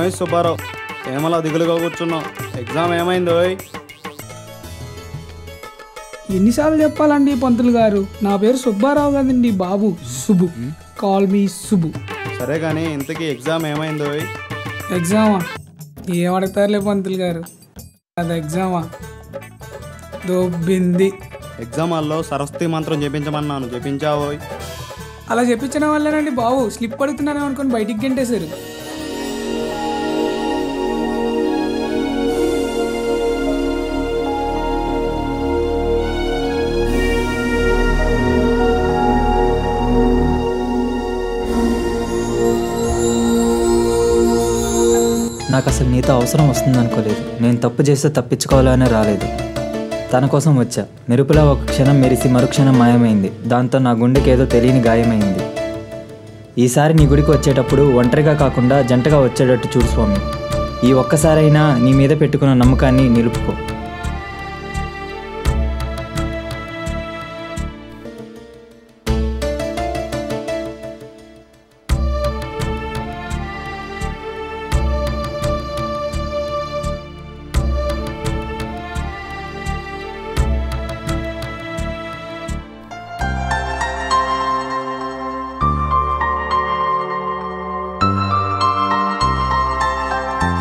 ఏమై సుబ్బారావు, ఏమలా దిగులుగా కూర్చున్నావు? ఎగ్జామ్ ఏమైందో? ఎన్నిసార్లు చెప్పాలండి పంతులు గారు? నా పేరు సుబ్బారావు కదండి బాబు. Subbu, call me Subbu. సరే కానీ ఇంతకీ ఎగ్జామ్ ఏమైందో? ఎగ్జామా? ఏమడతారులే పంతులు గారు, అది ఎగ్జామా దొబ్బింది. ఎగ్జామ్ హాల్లో సరస్వతి మంత్రం చెప్పించమన్నాను, చెప్పించావో? అలా చెప్పించడం వల్లేనండి బాబు స్లిప్ పడుతున్నారేమో అనుకొని బయటికి గంటేశారు. నాకు అసలు నీతో అవసరం వస్తుంది అనుకోలేదు. నేను తప్పు చేస్తే తప్పించుకోవాలనే రాలేదు. తన కోసం వచ్చా. మెరుపులా ఒక క్షణం మెరిసి మరుక్షణం మాయమైంది. దాంతో నా గుండెకి ఏదో తెలియని గాయమైంది. ఈసారి నీ గుడికి వచ్చేటప్పుడు ఒంటరిగా కాకుండా జంటగా వచ్చేటట్టు చూడు స్వామి. ఈ ఒక్కసారైనా నీ మీద పెట్టుకున్న నమ్మకాన్ని నిలుపుకో.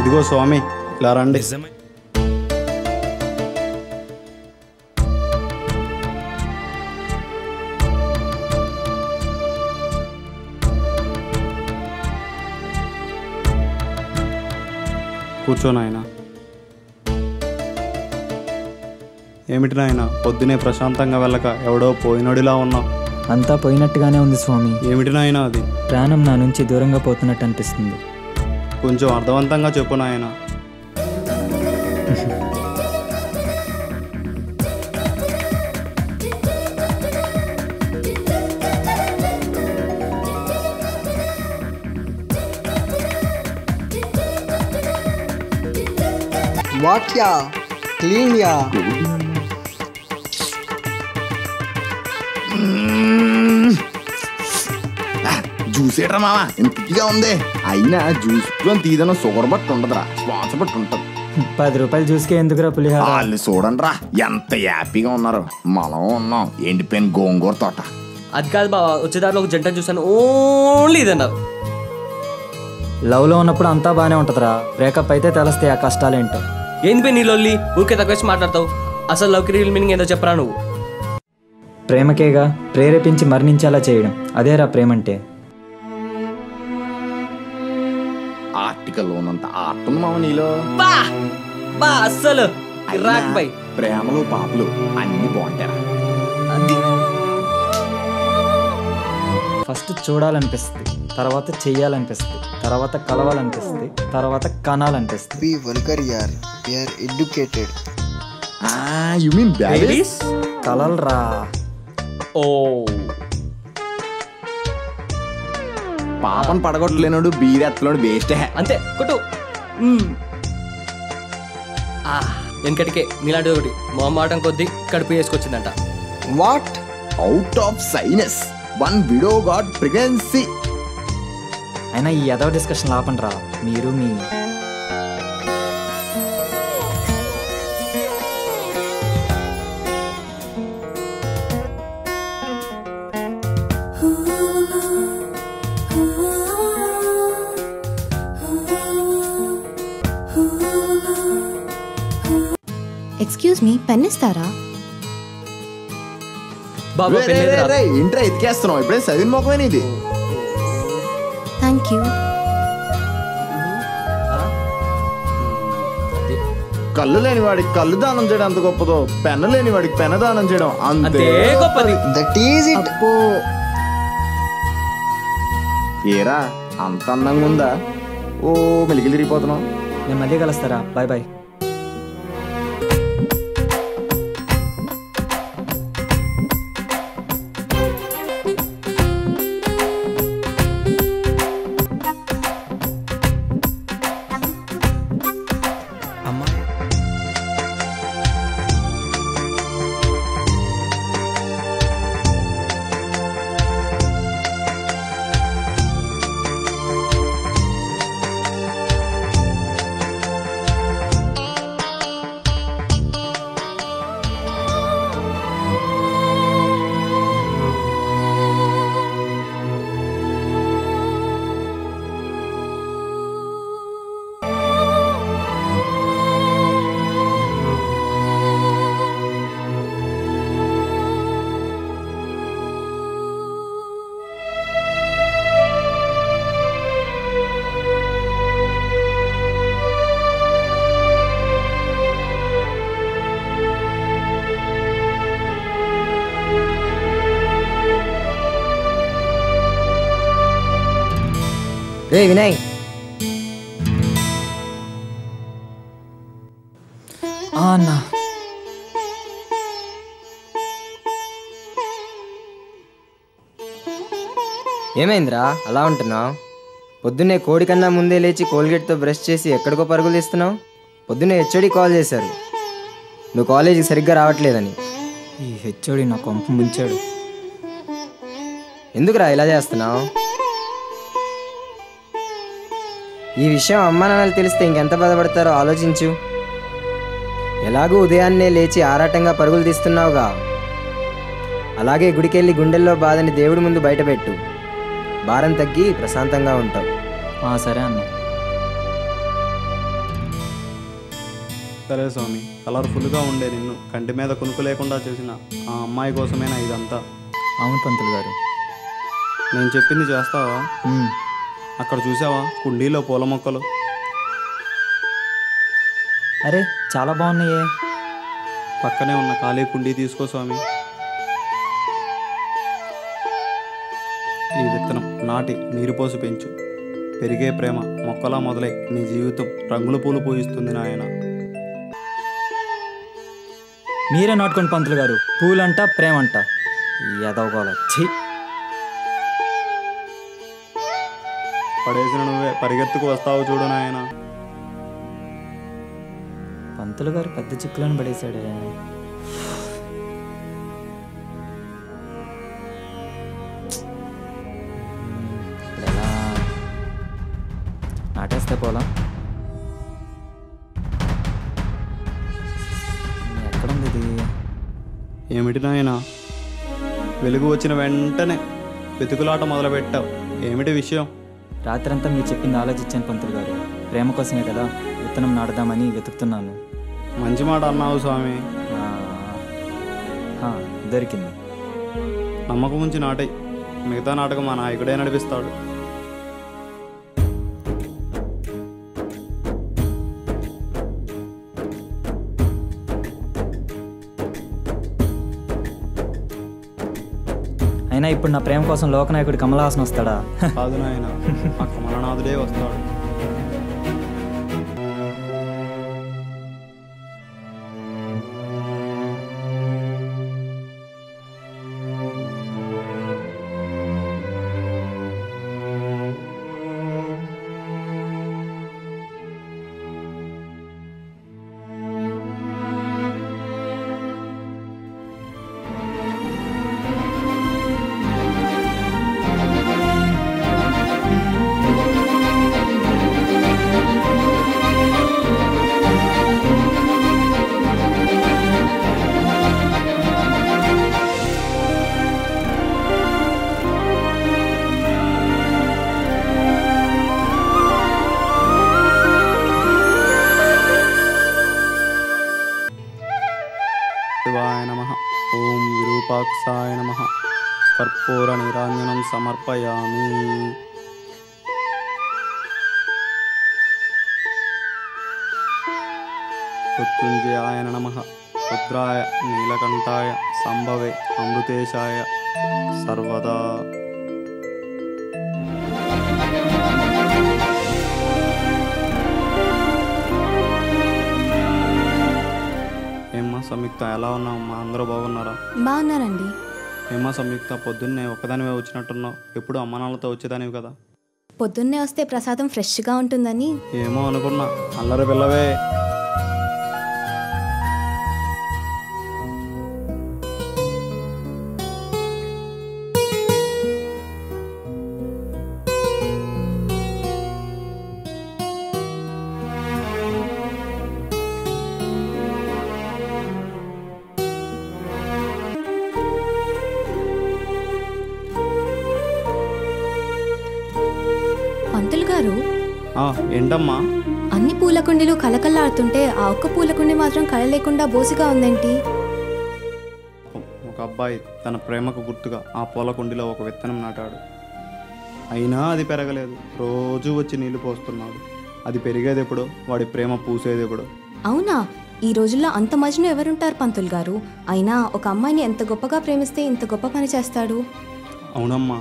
ఇదిగో స్వామి, ఇలా రండి. కూర్చో నాయనా. ఏమిటి నాయనా, పొద్దునే ప్రశాంతంగా వెళ్ళక ఎవడో పోయినోడిలా ఉన్నావు? అంతా పోయినట్టుగానే ఉంది స్వామి. ఏమిటి నాయనా అది? ప్రాణం నా నుంచి దూరంగా పోతున్నట్టు అనిపిస్తుంది. కొంచెం అర్థవంతంగా చెప్పు నాయన. What yeah clean yeah. Juice ఏట్రా మావా, ఇంతగా ఉంది. అయినా జ్యూస్ లో తీదన షుగర్ బట్టి ఉండదురా, శ్వాస బట్టి ఉంటుంది. 10 రూపాయలు జ్యూస్కే ఎందుకురా పులిహార? వాళ్ళు చూడండి రా ఎంత హ్యాపీగా ఉన్నారు. మనం ఉన్నాం ఎండిపోయిన గోంగూర తోట. అది కాదు బాబా, వచ్చేదారిలో ఒక జంట చూసాను, ఓన్లీ ఇదన్నారు. లవ్లో ఉన్నప్పుడు అంతా బాగానే ఉంటుందిరా, బ్రేకప్ అయితే తెలుస్తాయి ఆ కష్టాలేంటో. ఏంది పోయి నీ లొల్లి, ఊరికే తక్కువ మాట్లాడతావు. అసలు లవ్కి రియల్ మీనింగ్ ఏందో చెప్పరా నువ్వు? ప్రేమకేగా, ప్రేరేపించి మరణించేలా చేయడం, అదేరా ప్రేమంటే. ఆర్టికల్ ఉన్నంత ఆర్ట్ ఉంది మామ నీలో. బా బా అస్సలు రాక్ బై. ప్రేమలు పాపలు అన్ని బాగుంటారా? అది ఫస్ట్ చూడాలనిపిస్తుంది, తర్వాత చెయ్యాలనిపిస్తుంది, తర్వాత కలవాలనిపిస్తుంది, తర్వాత కనాలనిపిస్తుంది. బి వల్గర్ యార్, we are educated. You mean babies? కలలరా. ఓ పాపను పడగొట్టలేనోడు బీరెత్తలోడు వేస్ట్. అంతే కొట్టు. వెనకటికే నీలాంటి ఒకటి మొహమాటం కొద్దీ కడుపు వేసుకొచ్చిందంట. What? Out of sinus one widow got pregnancy. అయినా ఈ ఎదవ డిస్కషన్ ఆపండి రా మీరు. మీ ఎక్స్క్యూజ్ మీ, పెన్ ఇస్తారా? బాబా ఏంట్రా ఎతికేస్తున్నావు? ఇప్పుడే చదివిన మొక్కమేనా ఇది? Thank you. కళ్ళు లేని వాడికి కళ్ళు దానం చేయడం అంత గొప్పదో, పెన్ను లేని వాడికి పెన్ను దానం చేయడం అంతే గొప్పది. That is it. ఏరా అంత అందంగా ఉందా? ఓ మెలిగిలి తిరిగిపోతున్నావు. నేను మళ్ళీ కలుస్తారా? Bye bye. రే వినయ్, అన్నా ఏమైందిరా అలా ఉంటున్నావు? పొద్దున్నే కోడి కన్నా ముందే లేచి కోల్గేట్తో బ్రష్ చేసి ఎక్కడికో పరుగులు తీస్తున్నావు. పొద్దున్నే హెచ్ఓడి కాల్ చేశారు నువ్వు కాలేజీకి సరిగ్గా రావట్లేదని. ఈ హెచ్ఓడి నా కొంప ముంచాడు. ఎందుకురా ఇలా చేస్తున్నావు? ఈ విషయం అమ్మా నాన్నలు తెలిస్తే ఇంకెంత బాధపడతారో ఆలోచించు. ఎలాగూ ఉదయాన్నే లేచి ఆరాటంగా పరుగులు తీస్తున్నావుగా, అలాగే గుడికెళ్ళి గుండెల్లో బాధని దేవుడి ముందు బయటపెట్టు. భారం తగ్గి ప్రశాంతంగా ఉంటావు. సరే అన్న. సరే స్వామి, కలర్ఫుల్గా ఉండే నిన్ను కంటి మీద కునుకు లేకుండా చేసిన ఆ అమ్మాయి కోసమేనా ఇదంతా? అవును పంతులు గారు. నేను చెప్పింది చేస్తావా? అక్కడ చూసావా కుండీలో పూల మొక్కలు? అరే చాలా బాగున్నాయే. పక్కనే ఉన్న ఖాళీ కుండీ తీసుకో స్వామి. ఈ విత్తనం నాటి నీరు పోసి పెంచు. పెరిగే ప్రేమ మొక్కలా మొదలై నీ జీవితం రంగుల పూలు పూయిస్తుంది నాయన. మీరే నాటుకోండి పంతులు గారు. పూలంట ప్రేమంట ఎదవగోల. ఛీ, పడేసిన నువ్వే పరిగెత్తుకు వస్తావు చూడు నాయన. పంతులు గారు పెద్ద చిక్కులను పడేశాడే. ఇప్పుడు ఎలా నాటేస్తే పోలా? ఎక్కడుంది ఇది? ఏమిటి నాయన, వెలుగు వచ్చిన వెంటనే వెతుకులాట మొదలుపెట్టావు. ఏమిటి విషయం? రాత్రంతా మీరు చెప్పింది ఆలోచించాను పంతులు గారు. ప్రేమ కోసమే కదా విత్తనం నాటుదామని వెతుకుతున్నాను. మంచి మాట అన్నావు స్వామి. దొరికింది. నమ్మకం ఉంచి నాటై. మిగతా నాటకం మా నాయకుడే నడిపిస్తాడు. అయినా ఇప్పుడు నా ప్రేమ కోసం లోకనాయకుడు కమలహాసన్ వస్తాడా? కాదు నాయన, ఆ కమలనాథుడే వస్తాడు. శివాయ నమః. ఓం విరూపాక్షాయ నమః. కర్పూర నీరాంజనం సమర్పయామి. మృత్యుంజయాయ నమః. రుద్రాయ నీలకంఠాయ సంభవే అమృతేశాయ సర్వదా. ఏమ్మా సంయుక్త, ఎలా ఉన్నావు? మా అందరూ బాగున్నారా? బాగున్నారండి. ఏమ్మా సంయుక్త, పొద్దున్నే ఒక్కదానివే వచ్చినట్టున్నావు. ఎప్పుడు అమ్మ నాన్నలతో వచ్చేదానివి కదా. పొద్దున్నే వస్తే ప్రసాదం ఫ్రెష్గా ఉంటుందని. ఏమో అనుకున్నా, అల్లరి పిల్లవే. పంతులు గారు, ఏంటమ్మా? అన్ని పూల కుండీలు కలకల్లాడుతుంటే ఆ ఒక్క పూల కుండీ మాత్రం కళ లేకుండా బోసిగా ఉందేంటి? ఒక అబ్బాయి తన ప్రేమకు గుర్తుగా ఆ పూల కుండీలో ఒక విత్తనం నాటాడు. అయినా అది పెరగలేదు. రోజు వచ్చి నీళ్లు పోస్తున్నాడు. అది పెరిగేది ఎప్పుడు? వాడి ప్రేమ పూసేది ఎప్పుడు? అవునా? ఈ రోజుల్లో అంత మజ్ను ఎవరుంటారు పంతులు గారు? అయినా ఒక అమ్మాయిని ఎంత గొప్పగా ప్రేమిస్తే ఇంత గొప్ప పని చేస్తాడు. అవునమ్మా,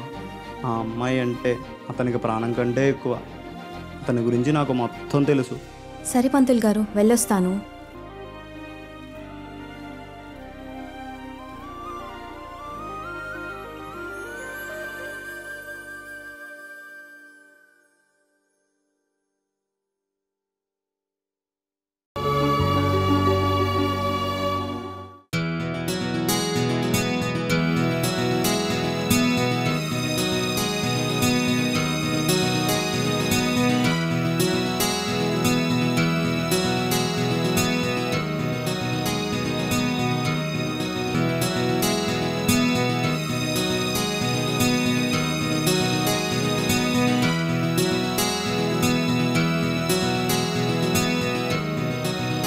ఆ అమ్మాయి అంటే అతనికి ప్రాణం కంటే ఎక్కువ. అతని గురించి నాకు మొత్తం తెలుసు. సరే పంతులు గారు, వెళ్ళొస్తాను.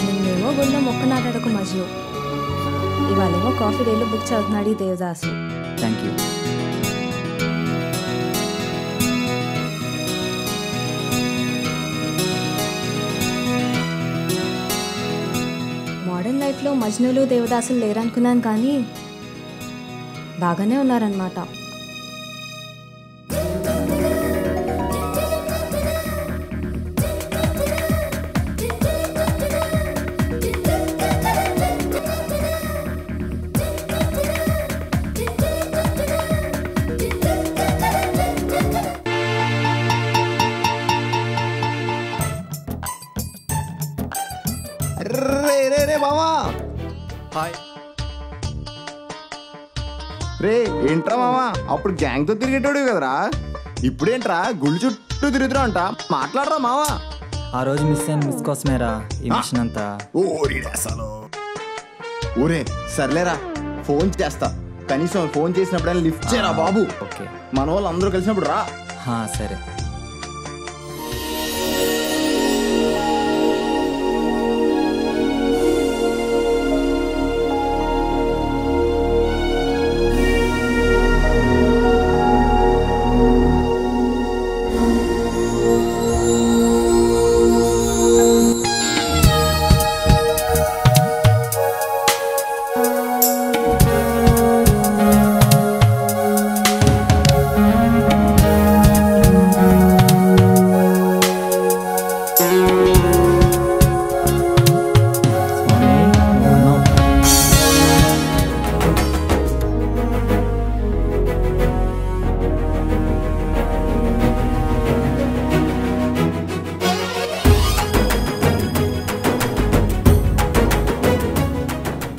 నిన్నేమో గుళ్ళో మొక్క నాటాడకు మజ్ను, ఇవాళేమో కాఫీ డేలో బుక్ చదువుతున్నాడు ఈ దేవదాసు. Thank you. మోడర్న్ లైఫ్లో మజ్నులు దేవదాసులు లేరనుకున్నాను, కానీ బాగానే ఉన్నారనమాట. రే బావా. హాయ్. రే ఏంట్రా మావా, అప్పుడు గ్యాంగ్ తో తిరిగేటోడు కదరా, ఇప్పుడేంట్రా గుళ్ళు చుట్టూ తిరుగుతురా అంట. మాట్లాడరా మావా. ఆ రోజు మిస్ అయిన మిస్ కోసమేరా ఈ మిషన్ అంతా. ఊరే సర్లేరా, ఫోన్ చేస్తా. కనీసం ఫోన్ చేసినప్పుడైనా లిఫ్ట్ చేయరా బాబు. ఓకే, మన వాళ్ళు అందరూ కలిసినప్పుడు రా. సరే.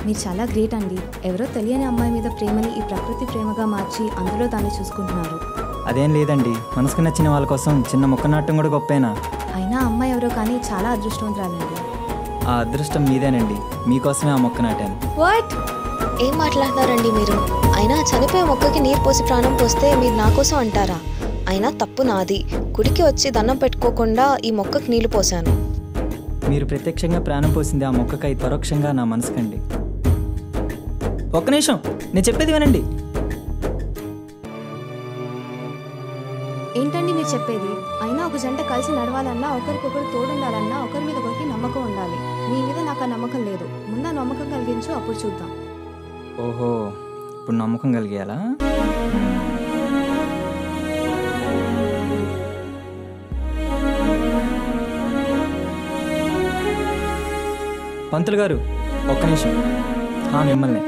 మీరు చాలా గ్రేట్ అండి. ఎవరో తెలియని అమ్మాయి మీద ప్రేమని ఈ ప్రకృతి ప్రేమగా మార్చి అందులో దాన్ని చూసుకుంటున్నారు. అదేం లేదండి, మనసుకు నచ్చిన వాళ్ళ కోసం చిన్న మొక్క నాటం కూడా గొప్పేనా. అయినా అమ్మాయి ఎవరో కానీ చాలా అదృష్టవంతురాలండి. ఆ అదృష్టం మీదేనండి, మీకోసమే ఆ మొక్క నాటాను. వాట్? ఏం మాట్లాడుతున్నారండి మీరు? అయినా చనిపోయే మొక్కకి నీరు పోసి ప్రాణం పోస్తే మీరు నా కోసం అంటారా? అయినా తప్పు నాది. గుడికి వచ్చి దండం పెట్టుకోకుండా ఈ మొక్కకి నీళ్లు పోసాను. మీరు ప్రత్యక్షంగా ప్రాణం పోసింది ఆ మొక్కకై, పరోక్షంగా నా మనసుకండి. ఒక్క నిమిషం, నేను చెప్పేది వినండి. ఏంటండి మీరు చెప్పేది? అయినా ఒక జంట కలిసి నడవాలన్నా, ఒకరికొకరు తోడుండాలన్నా ఒకరి మీద ఒకరికి నమ్మకం ఉండాలి. మీ మీద నాకు ఆ నమ్మకం లేదు. ముందు ఆ నమ్మకం కలిగించు, అప్పుడు చూద్దాం. ఓహో, ఇప్పుడు నమ్మకం కలిగేయాలా? పంతులు గారు ఒక్క నిమిషం. మిమ్మల్ని.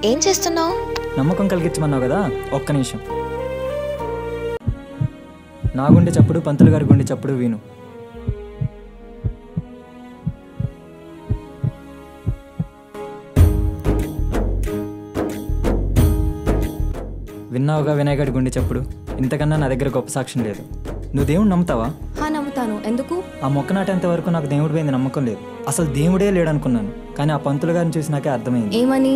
ఏం చేస్తున్నావు? నమ్మకం కలిగించమన్నావు కదా, ఒక్క నిమిషం. నా గుండె చప్పుడు పంతులు గారి గుండె చప్పుడు విను. విన్నావుగా వినాయకుడి గుండె చప్పుడు? ఇంతకన్నా నా దగ్గర గొప్ప సాక్ష్యం లేదు. నువ్వు దేవుడు నమ్ముతావా? నమ్ముతాను. ఎందుకు? ఆ మొక్క నాటేంత వరకు నాకు దేవుడి మీద నమ్మకం లేదు. అసలు దేవుడే లేడనుకున్నాను. కానీ ఆ పంతులు గారిని చూసి నాకే అర్థమైంది. ఏమని?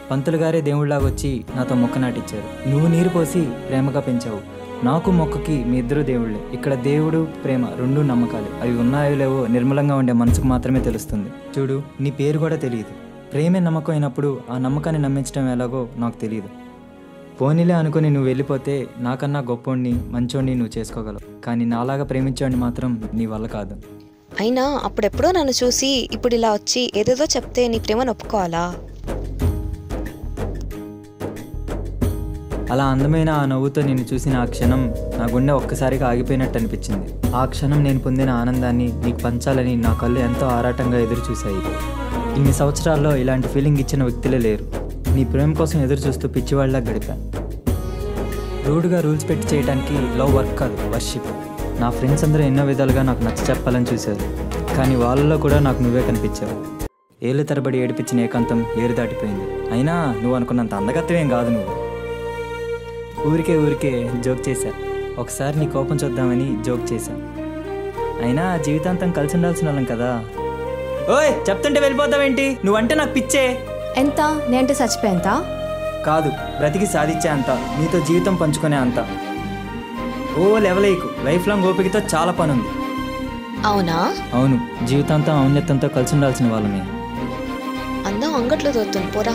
పంతులు గారే దేవుడిలాగా వచ్చి నాతో మొక్క నాటిచ్చారు. నువ్వు నీరు పోసి ప్రేమగా పెంచావు. నాకు మొక్కకి మీ ఇద్దరు దేవుళ్ళే. ఇక్కడ దేవుడు ప్రేమ రెండూ నమ్మకాలు. అవి ఉన్నాయో లేవో నిర్మలంగా ఉండే మనసుకు మాత్రమే తెలుస్తుంది. చూడు, నీ పేరు కూడా తెలియదు. ప్రేమే నమ్మకం అయినప్పుడు ఆ నమ్మకాన్ని నమ్మించడం ఎలాగో నాకు తెలియదు. పోనీలే అనుకుని నువ్వు వెళ్ళిపోతే నాకన్నా గొప్పోడిని మంచోడిని నువ్వు చేసుకోగలవు. కానీ నాలాగా ప్రేమించేవాడిని మాత్రం నీ వల్ల కాదు. అయినా అప్పుడెప్పుడో నన్ను చూసి ఇప్పుడు ఇలా వచ్చి ఏదేదో చెప్తే నీ ప్రేమను ఒప్పుకోవాలా? అలా అందమైన ఆ నవ్వుతో నిన్ను చూసిన ఆ క్షణం నా గుండె ఒక్కసారిగా ఆగిపోయినట్టు అనిపించింది. ఆ క్షణం నేను పొందిన ఆనందాన్ని నీకు పంచాలని నా కళ్ళు ఎంతో ఆరాటంగా ఎదురు చూశాయి. ఇన్ని సంవత్సరాల్లో ఇలాంటి ఫీలింగ్ ఇచ్చిన వ్యక్తులే లేరు. నీ ప్రేమ కోసం ఎదురు చూస్తూ పిచ్చివాళ్ళ గడిపా. రూడ్గా రూల్స్ పెట్టి చేయడానికి లవ్ వర్క్ కాదు, వర్షిప్. నా ఫ్రెండ్స్ అందరూ ఎన్నో విధాలుగా నాకు నచ్చ చెప్పాలని చూశారు, కానీ వాళ్ళలో కూడా నాకు నువ్వే కనిపించావు. ఏళ్ళ తరబడి ఏడిపించిన ఏకాంతం ఏరు దాటిపోయింది. అయినా నువ్వు అనుకున్నంత అందగత్తవేం కాదు. నువ్వు ఊరికే జోక్ చేశా. ఒకసారి నీ కోపం చూద్దామని జోక్ చేశా. అయినా జీవితాంతం కలిసి ఉండాల్సిన వాళ్ళం కదా. ఓయ్ చెప్తుంటే వెళ్ళిపోతావేంటి? నువ్వంటే నాకు పిచ్చే. ఎంత? నేనంటే చచ్చిపోయేంత కాదు, బ్రతికి సాధించే అంత, నీతో జీవితం పంచుకునే అంత. ఓ లెవలేకు, లైఫ్ లాంగ్ ఓపికతో చాలా పని ఉంది. అవునా? అవును, జీవితాంతం ఔన్నత్యంతో కలిసి ఉండాల్సిన వాళ్ళమే. అందం అంగట్లో దొరుకుతుంది, పోరా.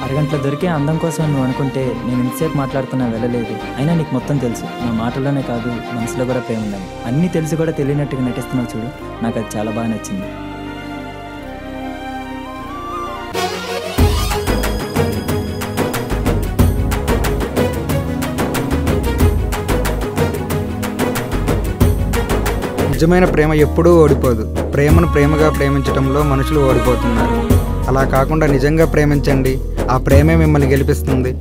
అరగంటలో దొరికే అందం కోసం నువ్వు అనుకుంటే నేను ఇంతసేపు మాట్లాడుతున్నా వెళ్ళలేదు. అయినా నీకు మొత్తం తెలుసు, నా మాటల్లోనే కాదు మనసులో కూడా ప్రేమ ఉందని. అన్నీ తెలిసి కూడా తెలియనట్టుగా నటిస్తున్నావు చూడు, నాకు అది చాలా బాగా నచ్చింది. నిజమైన ప్రేమ ఎప్పుడూ ఓడిపోదు. ప్రేమను ప్రేమగా ప్రేమించడంలో మనుషులు ఓడిపోతున్నారు. అలా కాకుండా నిజంగా ప్రేమించండి, ఆ ప్రేమే మిమ్మల్ని గెలిపిస్తుంది.